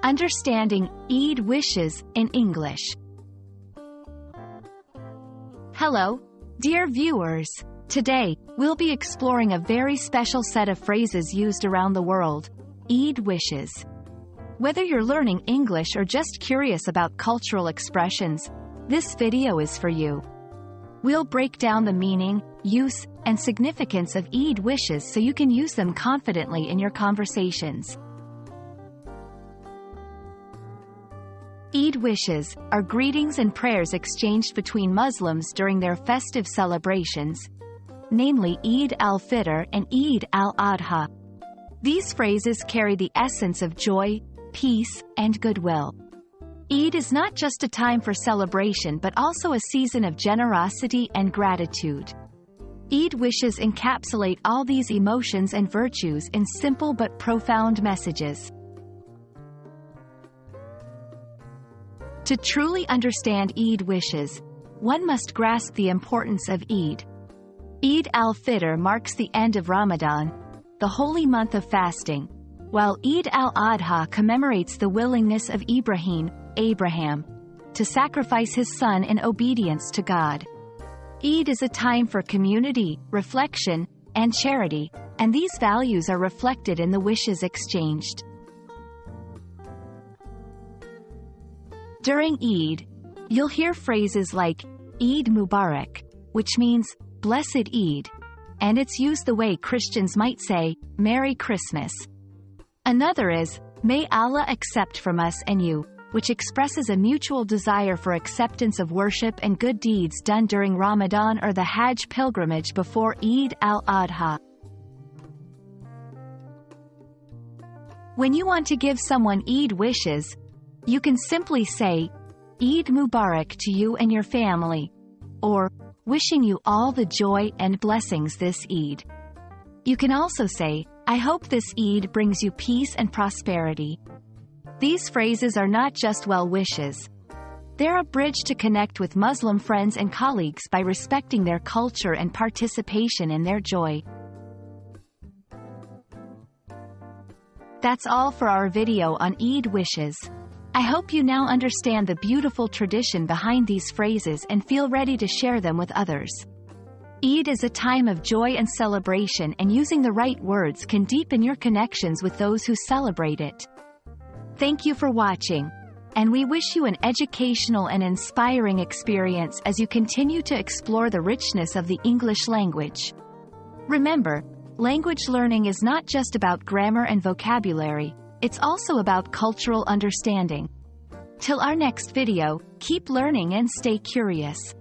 Understanding Eid Wishes in English. Hello, dear viewers. Today, we'll be exploring a very special set of phrases used around the world, Eid wishes. Whether you're learning English or just curious about cultural expressions, this video is for you. We'll break down the meaning, use, and significance of Eid wishes so you can use them confidently in your conversations. Eid wishes are greetings and prayers exchanged between Muslims during their festive celebrations, namely Eid al-Fitr and Eid al-Adha. These phrases carry the essence of joy, peace, and goodwill. Eid is not just a time for celebration but also a season of generosity and gratitude. Eid wishes encapsulate all these emotions and virtues in simple but profound messages. To truly understand Eid wishes, one must grasp the importance of Eid. Eid al-Fitr marks the end of Ramadan, the holy month of fasting, while Eid al-Adha commemorates the willingness of Abraham, to sacrifice his son in obedience to God. Eid is a time for community, reflection, and charity, and these values are reflected in the wishes exchanged. During Eid, you'll hear phrases like Eid Mubarak, which means Blessed Eid, and it's used the way Christians might say, Merry Christmas. Another is, May Allah accept from us and you, which expresses a mutual desire for acceptance of worship and good deeds done during Ramadan or the Hajj pilgrimage before Eid al-Adha. When you want to give someone Eid wishes, you can simply say, Eid Mubarak to you and your family, or, wishing you all the joy and blessings this Eid. You can also say, I hope this Eid brings you peace and prosperity. These phrases are not just well wishes. They're a bridge to connect with Muslim friends and colleagues by respecting their culture and participation in their joy. That's all for our video on Eid wishes. I hope you now understand the beautiful tradition behind these phrases and feel ready to share them with others. Eid is a time of joy and celebration, and using the right words can deepen your connections with those who celebrate it. Thank you for watching, and we wish you an educational and inspiring experience as you continue to explore the richness of the English language. Remember, language learning is not just about grammar and vocabulary, it's also about cultural understanding. Till our next video, keep learning and stay curious.